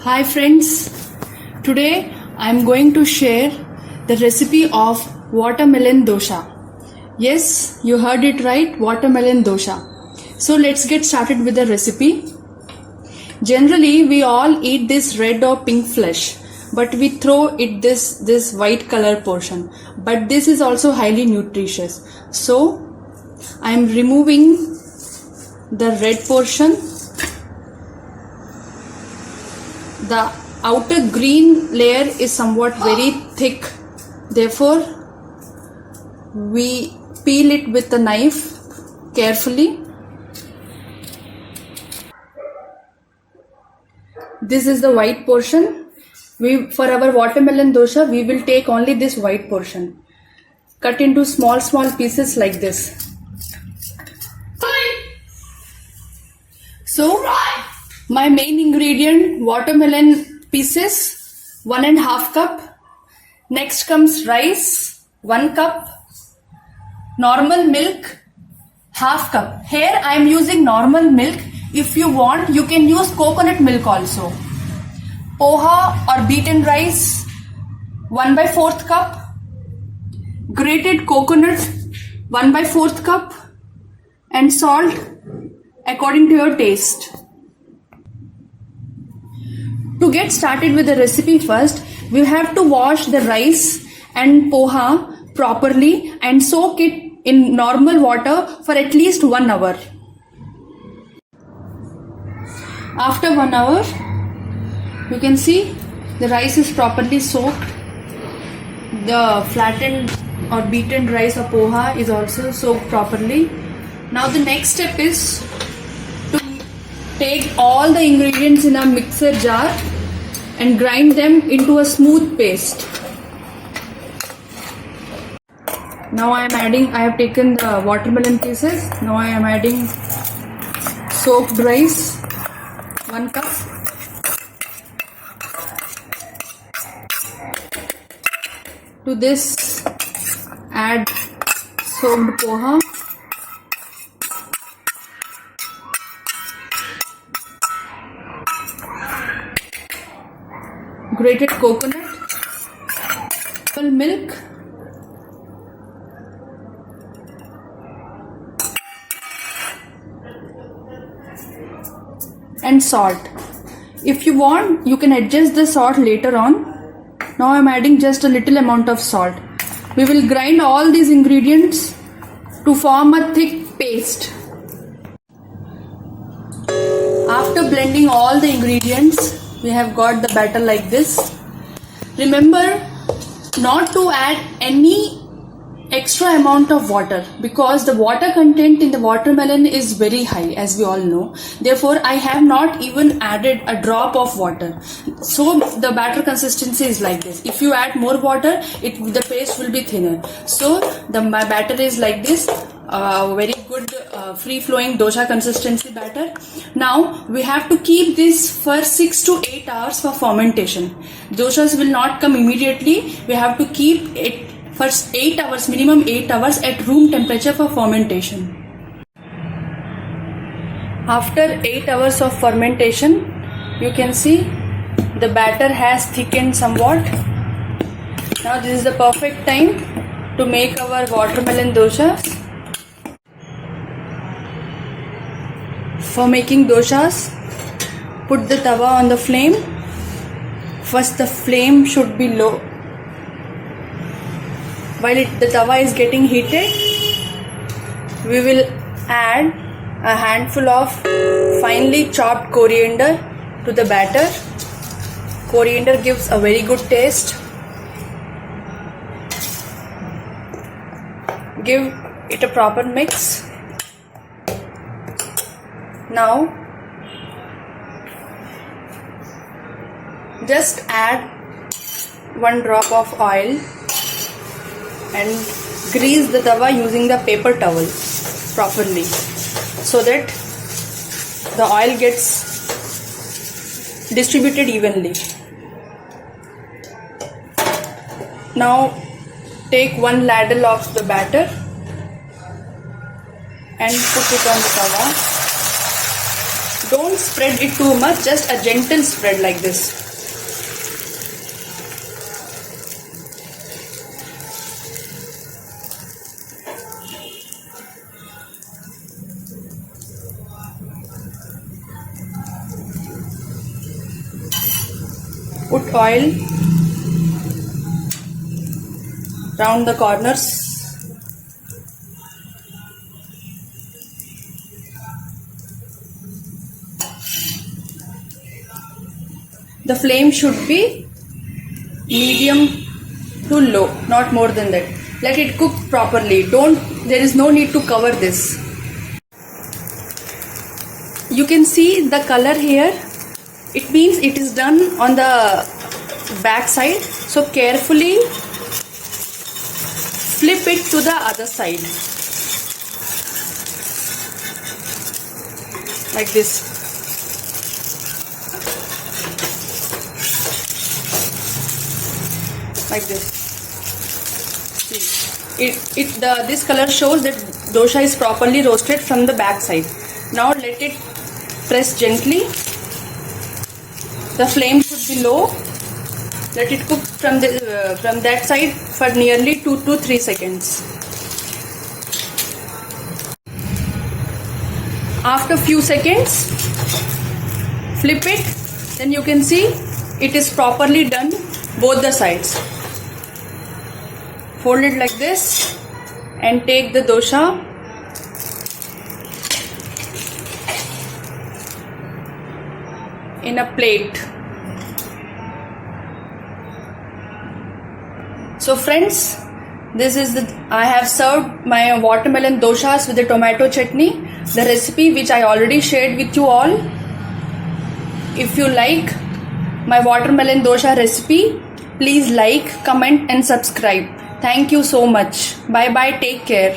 Hi friends, today I am going to share the recipe of watermelon dosha. Yes, you heard it right, watermelon dosha. So let's get started with the recipe. Generally we all eat this red or pink flesh, but we throw it this white color portion. But this is also highly nutritious. So I am removing the red portion. The outer green layer is somewhat very thick, therefore we peel it with a knife carefully. This is the white portion. For our watermelon dosha, we will take only this white portion. Cut into small pieces like this. So my main ingredient, watermelon pieces, 1.5 cup. Next comes rice, 1 cup. Normal milk, 1/2 cup. Here I am using normal milk. If you want, you can use coconut milk also. Poha or beaten rice, 1/4 cup. Grated coconut, 1/4 cup. And salt according to your taste. To get started with the recipe first, we have to wash the rice and poha properly and soak it in normal water for at least 1 hour. After 1 hour, you can see the rice is properly soaked. The flattened or beaten rice or poha is also soaked properly. Now the next step is to take all the ingredients in a mixer jar and grind them into a smooth paste. Now I have taken the watermelon pieces. Now I am adding soaked rice, 1 cup. To this add soaked poha. Grated coconut, milk, and salt. If you want, you can adjust the salt later on. Now I am adding just a little amount of salt. We will grind all these ingredients to form a thick paste. After blending all the ingredients, we have got the batter like this. Remember not to add any extra amount of water because the water content in the watermelon is very high, as we all know. Therefore I have not even added a drop of water. So the batter consistency is like this. If you add more water, the paste will be thinner. So my batter is like this. Very good free-flowing dosha consistency batter. Now we have to keep this for 6 to 8 hours for fermentation. Doshas will not come immediately. We have to keep it for 8 hours, minimum 8 hours at room temperature for fermentation. After 8 hours of fermentation, you can see the batter has thickened somewhat. Now this is the perfect time to make our watermelon doshas. For making doshas, put the tawa on the flame. First the flame should be low. While the tawa is getting heated, we will add a handful of finely chopped coriander to the batter. Coriander gives a very good taste. Give it a proper mix. Now just add 1 drop of oil and grease the tawa using the paper towel properly so that the oil gets distributed evenly. Now take 1 ladle of the batter and put it on the tawa. Don't spread it too much, just a gentle spread like this. Put oil round the corners. The flame should be medium to low, not more than that. Let it cook properly. There is no need to cover this. You can see the color here. It means it is done on the back side. So carefully flip it to the other side. Like this. Like this. This color shows that dosha is properly roasted from the back side. Now let it press gently. The flame should be low. Let it cook from that side for nearly 2 to 3 seconds. After few seconds, flip it. Then you can see it is properly done both the sides. Fold it like this and take the dosha. In a plate. So friends, I have served my watermelon doshas with the tomato chutney, the recipe which I already shared with you all. If you like my watermelon dosha recipe, please like, comment and subscribe. Thank you so much. Bye bye. Take care.